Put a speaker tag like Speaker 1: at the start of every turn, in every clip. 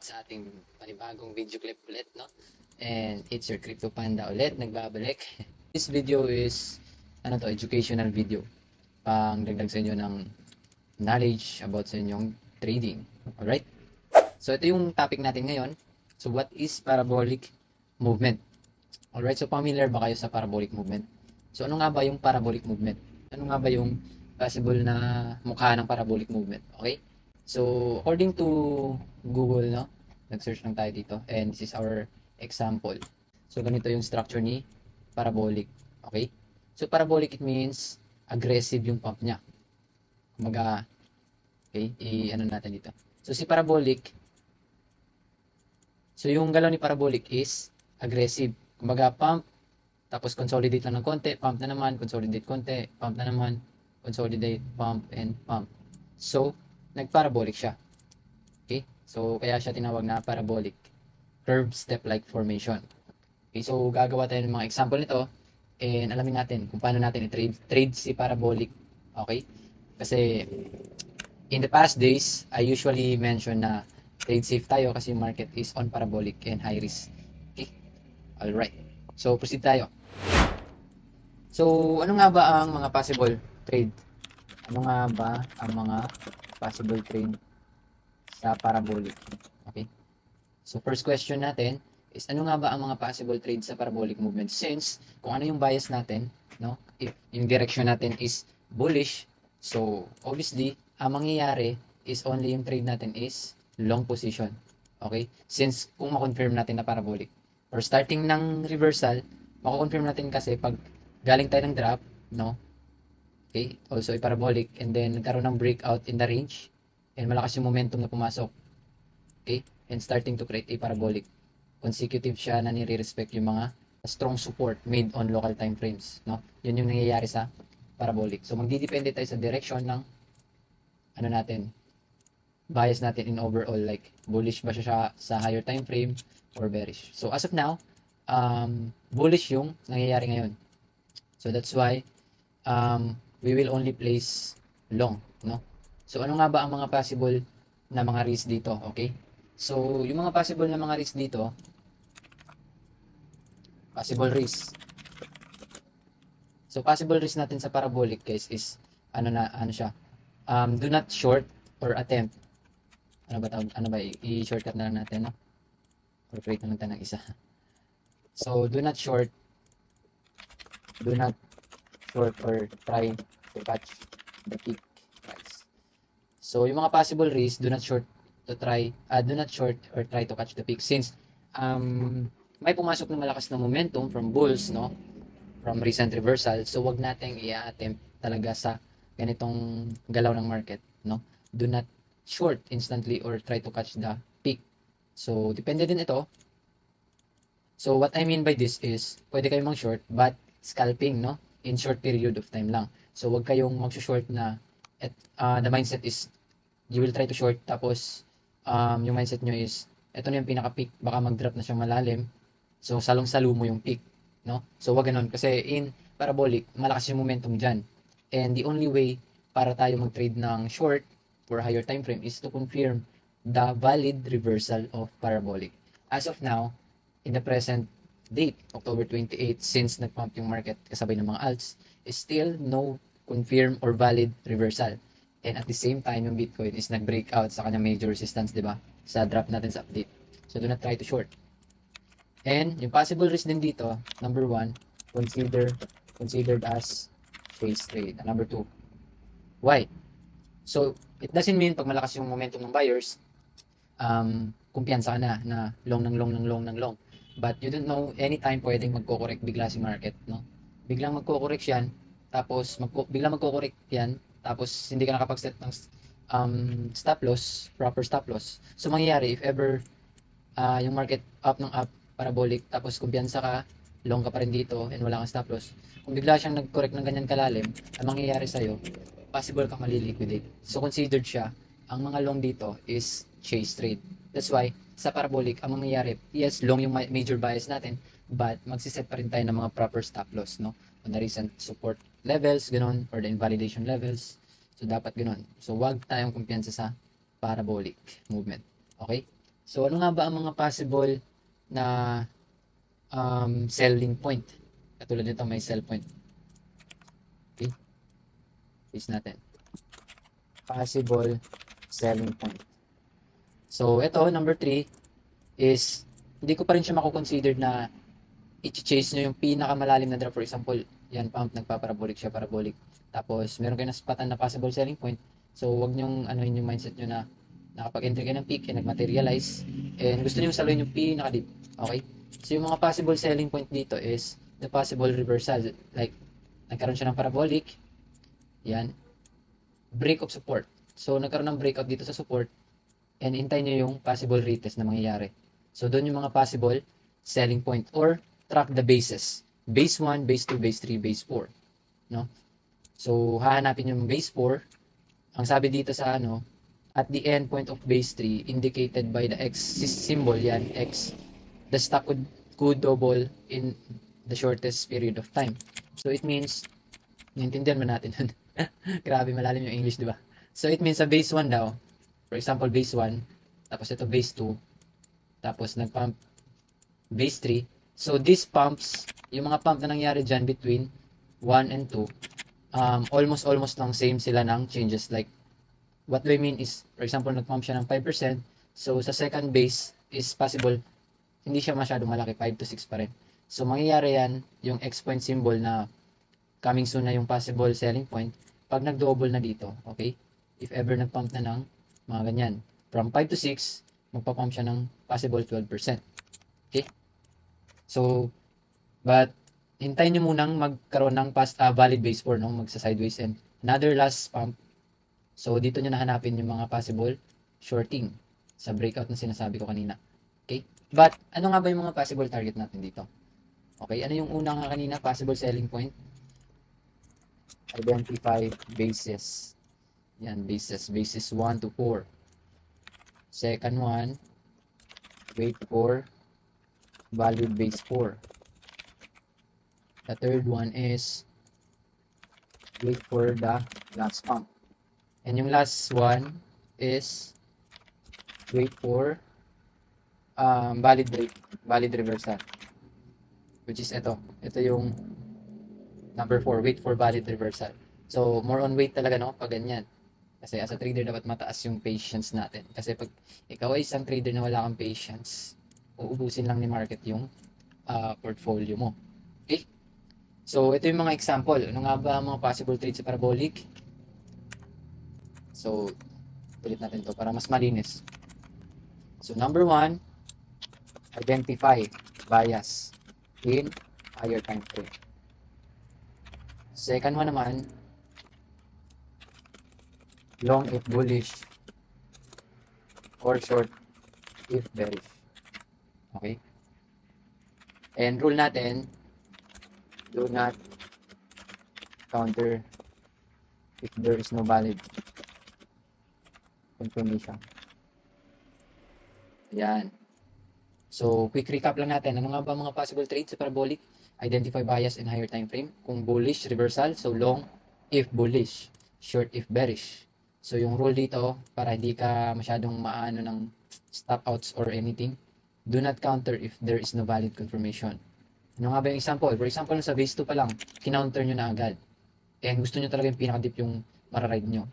Speaker 1: sa ating panibagong video clip ulit, no? And it's your Crypto Panda ulit, nagbabalik. This video is, educational video. Pang dagdag sa inyo ng knowledge about sa inyong trading. Alright? So, ito yung topic natin ngayon. So, what is parabolic movement? Alright, so familiar ba kayo sa parabolic movement? So, ano nga ba yung parabolic movement? Ano nga ba yung possible na mukha ng parabolic movement? Okay? So, according to Google, no? Nag-search lang tayo dito. And this is our example. So, ganito yung structure ni parabolic. Okay? So, parabolic, it means aggressive yung pump niya. Kumaga, okay? I-ano natin dito. So, si parabolic, so yung galaw ni parabolic is aggressive. Kumbaga, pump, tapos consolidate lang ng konti, pump na naman, consolidate konti, pump na naman, consolidate, pump, and pump. So, nag-parabolic siya. Okay? So, kaya siya tinawag na parabolic curve step-like formation. Okay? So, gagawa tayo ng mga example nito and alamin natin kung paano natin i-trade si parabolic. Okay? Kasi, in the past days, I usually mention na trade safe tayo kasi yung market is on parabolic and high risk. Okay? Alright. So, proceed tayo. So, ano nga ba ang mga possible trade? Ano nga ba ang mga possible trade sa parabolic? Okay? So, first question natin is ano nga ba ang mga possible trade sa parabolic movement? Since, kung ano yung bias natin, no? If yung direction natin is bullish, so, obviously, ang mangyayari is only yung trade natin is long position. Okay? Since, kung ma-confirm natin na parabolic, or starting ng reversal, mako-confirm natin kasi pag galing tayo ng drop, no? Okay, also a parabolic, and then nagkaroon ng breakout in the range, and malakas yung momentum na pumasok. Okay, and starting to create a parabolic. Consecutive siya na nire-respect yung mga strong support made on local time frames. No? Yun yung nangyayari sa parabolic. So, magdidepende tayo sa direction ng ano natin, bias natin in overall, like bullish ba siya sa higher time frame or bearish. So, as of now, bullish yung nangyayari ngayon. So, that's why we will only place long, no? So, ano nga ba ang mga possible na mga risk dito, okay? So, yung mga possible na mga risk dito, possible risk. So, possible risk natin sa parabolic, guys, is, ano siya, do not short or attempt. Ano ba, i-shortcut na lang natin, no? Or create naman tayo ng isa. So, do not short or try to catch the peak price. So, yung mga possible risk, do not short or try to catch the peak since may pumasok na malakas na momentum from bulls, no? From recent reversal. So, wag nating i-attempt talaga sa ganitong galaw ng market, no? Do not short instantly or try to catch the peak. So, depende din ito. So, what I mean by this is, pwede kayong mag-short but scalping, no? In short period of time lang. So, wag kayong mag-short na the mindset is you will try to short tapos yung mindset nyo is ito na yung pinaka-peak, baka mag-drop na siyang malalim. So, salong-salo mo yung peak, no? So, wag ganun kasi in parabolic, malakas yung momentum dyan. And the only way para tayo mag-trade ng short for higher time frame is to confirm the valid reversal of parabolic. As of now, in the present date, October 28, since nag-pump yung market kasabay ng mga alts, is still no confirm or valid reversal. And at the same time, yung Bitcoin is nag-breakout sa kanyang major resistance, di ba? Sa drop natin sa update. So, do not try to short. And yung possible risk din dito, number 1, considered as chase trade. Number 2, why? So, it doesn't mean pag malakas yung momentum ng buyers, kumpiyansa ka na long. But you don't know, anytime pwedeng magko-correct bigla si market, no? Biglang magko-correct yan, tapos biglang magko-correct yan, tapos hindi ka nakapag-set ng stop loss, proper stop loss. So, mangyayari, if ever yung market up ng up, parabolic, tapos kumpiyansa ka, long ka pa rin dito, and wala kang stop loss, kung bigla siyang nag-correct ng ganyan kalalim, ang mangyayari sa'yo, possible kang maliliquidate. So, considered siya, ang mga long dito is chase trade. That's why, sa parabolic, ang mangyayari, yes, long yung major bias natin, but magsiset pa rin tayo ng mga proper stop loss, no? On the recent support levels, ganun, or the invalidation levels. So, dapat ganun. So, wag tayong kumpiyansa sa parabolic movement. Okay? So, ano nga ba ang mga possible na selling point? Katulad nito, may sell point. Okay, paste natin. Possible selling point. So, ito, number 3 is, hindi ko pa rin siya mako-consider na i-chase nyo yung pinakamalalim na drop. For example, yan, pump, nagpa-parabolic siya, parabolic. Tapos, meron kayo na spatan na possible selling point. So, wag nyong anuhin yung mindset nyo na nakapag-entry kayo ng peak and nag-materialize and gusto nyo saluhin yung pinaka-deep. Okay? So, yung mga possible selling point dito is the possible reversal. Like, nagkaroon siya ng parabolic. Yan. Break of support. So, nagkaroon ng breakout dito sa support and hintay nyo yung possible retest na mangyayari. So, doon yung mga possible selling point or track the bases. Base 1, base 2, base 3, base 4. No? So, hahanapin yung base 4. Ang sabi dito sa at the end point of base 3 indicated by the X symbol, yan, X, the stock could double in the shortest period of time. So, it means, naintindihan mo natin yun. Grabe, malalim yung English, di ba? So, it means sa base 1 daw, for example, base 1, tapos ito base 2, tapos nag-pump base 3. So, these pumps, yung mga pump na nangyari dyan between 1 and 2, almost lang same sila ng changes. Like, what do I mean is, for example, nag-pump siya ng 5%, so sa second base is possible, hindi siya masyadong malaki, 5 to 6 pa rin. So, mangyayari yan, yung X point symbol na coming soon na yung possible selling point, pag nag-double na dito, okay? If ever nag-pump na ng mga ganyan, from 5 to 6, magpa-pump siya ng possible 12%. Okay? So, but, hintayin nyo munang magkaroon ng valid base 4, no? Magsa-sideways and another last pump. So, dito nyo nahanapin yung mga possible shorting sa breakout na sinasabi ko kanina. Okay? But, ano nga ba yung mga possible target natin dito? Okay, ano yung una nga kanina? Possible selling point? Identify bases. Yan, bases. Bases 1 to 4. Second one, wait for valid base 4. The third one is wait for the last pump. And yung last one is wait for valid break, valid reversal. Which is ito. Ito yung number 4, wait for valid reversal. So, more on wait talaga, no? Pag ganyan. Kasi as a trader, dapat mataas yung patience natin. Kasi pag ikaw ay isang trader na wala kang patience, uubusin lang ni market yung portfolio mo. Okay? So, ito yung mga example. Ano nga ba ang mga possible trades sa parabolic? So, ulit natin to para mas malinis. So, number 1, identify bias in higher time frame. Second one naman, long if bullish or short if bearish. Okay? And rule natin, do not counter if there is no valid confirmation. Ayan. So, quick recap lang natin. Ano nga ba mga possible trades sa parabolic? Identify bias in higher time frame. Kung bullish, reversal. So, long if bullish, short if bearish. So, yung rule dito, para hindi ka masyadong maano ng stop outs or anything, do not counter if there is no valid confirmation. Ano nga ba yung example? For example, sa base 2 pa lang, kinounter nyo na agad. And gusto nyo talaga yung pinaka-deep yung mararide nyo.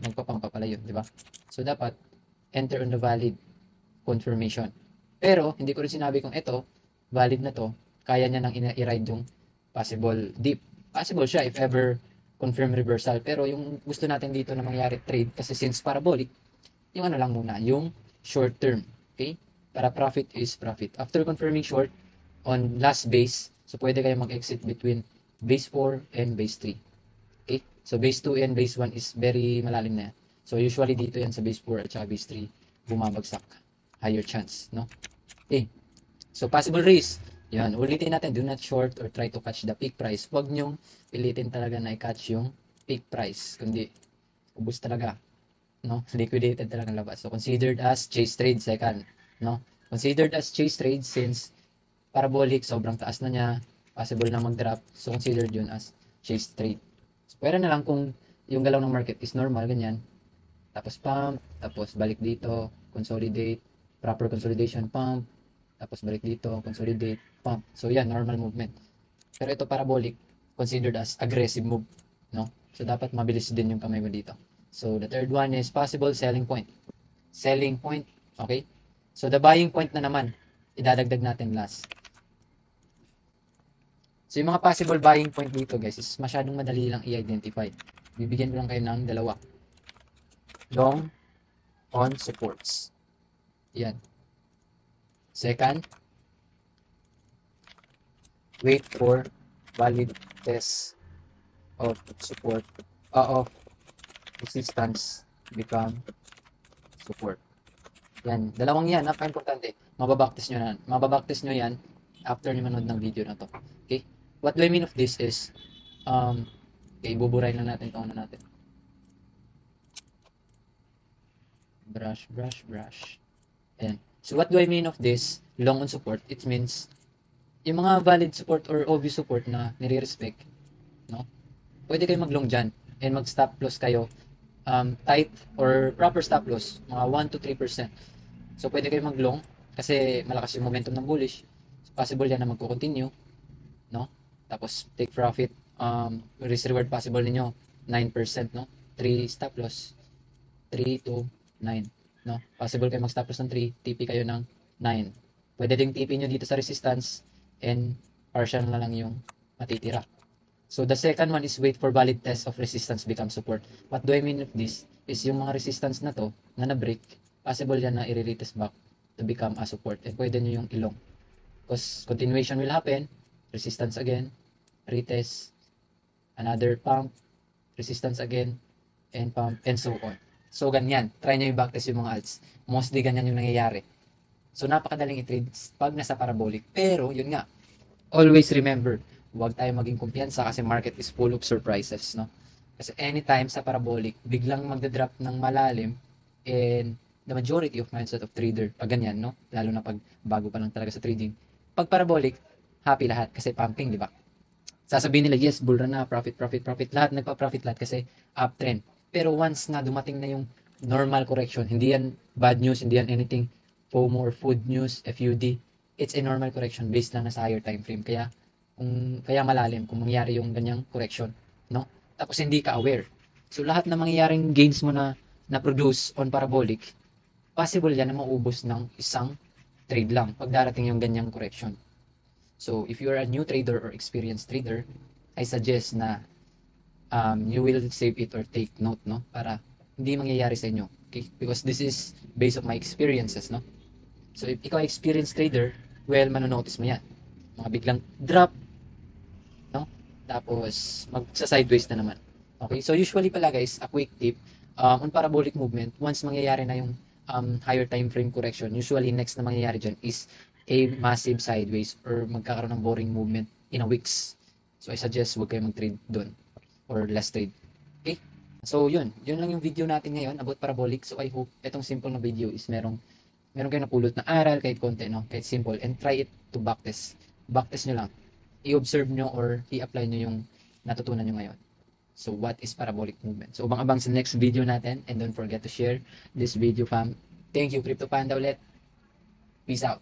Speaker 1: Magpapampa pala yun, di ba? So, dapat enter on the valid confirmation. Pero, hindi ko rin sinabi kung ito, valid na to, kaya niya nang i-ride yung possible dip. Possible siya if ever confirm reversal. Pero yung gusto natin dito na mangyari trade, kasi since parabolic, yung ano lang muna, yung short term. Okay? Para profit is profit. After confirming short on last base, so pwede kayo mag-exit between base 4 and base 3. Okay? So base 2 and base 1 is very malalim na yan. So usually dito yan sa base 4 at saka base 3, bumabagsak. Higher chance, no? Okay. So, possible risk. Yan, ulitin natin, do not short or try to catch the peak price. Huwag nyong pilitin talaga na i-catch yung peak price. Kundi, ubus talaga. No? Liquidated talaga labas. So, considered as chase trade second. No? Considered as chase trade since parabolic, sobrang taas na niya. Possible na mag-drop. So, considered yun as chase trade. So, pwera na lang kung yung galaw ng market is normal, ganyan. Tapos pump, tapos balik dito, consolidate, proper consolidation, pump, tapos balik dito, consolidate, pump. So yan, normal movement. Pero ito parabolic, considered as aggressive move, no? So dapat mabilis din yung kamay mo dito. So the third one is possible selling point. Selling point, okay? So the buying point na naman, idadagdag natin last. So yung mga possible buying point dito guys is masyadong madali lang i-identify. Bibigyan ko lang kayo ng dalawa. Long on supports. Yan. Second, wait for valid test of support of resistance become support. Yan, dalawang yan, napaka-importante. Mababaktis nyo yan after nyo manood ng video na to. Okay? What do I mean of this is, okay, buburahin lang natin ito natin. Brush, brush, brush. Ayan. So what do I mean of this? Long on support, it means yung mga valid support or obvious support na nire-respect, no? Pwede kayo mag-long dyan and mag-stop loss kayo tight or proper stop loss, mga 1 to 3%. So pwede kayo mag-long kasi malakas yung momentum ng bullish. So, possible yan na magko-continue, no? Tapos take profit, risk reward possible ninyo 9%, no? 3 stop loss, 3 to 9, no? Possible kayo mag-stop loss ng 3, TP kayo ng 9. Pwede ding TP nyo dito sa resistance and partial na lang yung matitira. So the second one is wait for valid test of resistance become support. What do I mean of this? Is yung mga resistance na to, na na-break, possible yan na i-retest back to become a support. And pwede nyo yung ilong. Because continuation will happen, resistance again, retest, another pump, resistance again, and pump, and so on. So ganyan, try nyo yung backtest yung mga alts. Mostly ganyan yung nangyayari. So napakadaling i-trade pag nasa parabolic. Pero yun nga, always remember, huwag tayo maging kumpiyansa kasi market is full of surprises, no? Kasi anytime sa parabolic, biglang magda-drop ng malalim and the majority of mindset of trader, pag ganyan, no? Lalo na pag bago pa lang talaga sa trading. Pag parabolic, happy lahat kasi pumping, di ba? Sasabihin nila, yes, bull run na, profit, profit, profit. Lahat nagpa-profit lahat kasi uptrend. Pero once na dumating na yung normal correction, hindi yan bad news, hindi yan anything FOMO or food news, FUD. It's a normal correction based lang na sa higher time frame. Kaya malalim kung mangyari yung ganyang correction, no? Tapos hindi ka aware. So lahat na mangyayaring gains mo na produce on parabolic, possible yan na maubos ng isang trade lang pag darating yung ganyang correction. So if you are a new trader or experienced trader, I suggest na you will save it or take note, no? Para hindi mangyayari sa inyo. Okay? Because this is based on my experiences, no? So if ikaw experienced trader, well, manonotice mo yan. Mga biglang drop, no? Tapos magsa-sideways na naman. Okay? So usually pala guys, a quick tip, on parabolic movement, once mangyayari na yung higher time frame correction, usually next na mangyayari dyan is a massive sideways or magkakaroon ng boring movement in a weeks. So I suggest huwag kayo mag-trade doon or less trade. Okay? So yun lang yung video natin ngayon about parabolic. So I hope itong simple na video is meron kayo napulot na aral kahit konti, no? Kahit simple, and try it to backtest. Backtest nyo lang. I-observe nyo or i-apply nyo yung natutunan nyo ngayon. So what is parabolic movement? So abang-abang sa next video natin, and don't forget to share this video, fam. Thank you, Crypto Panda ulit. Peace out.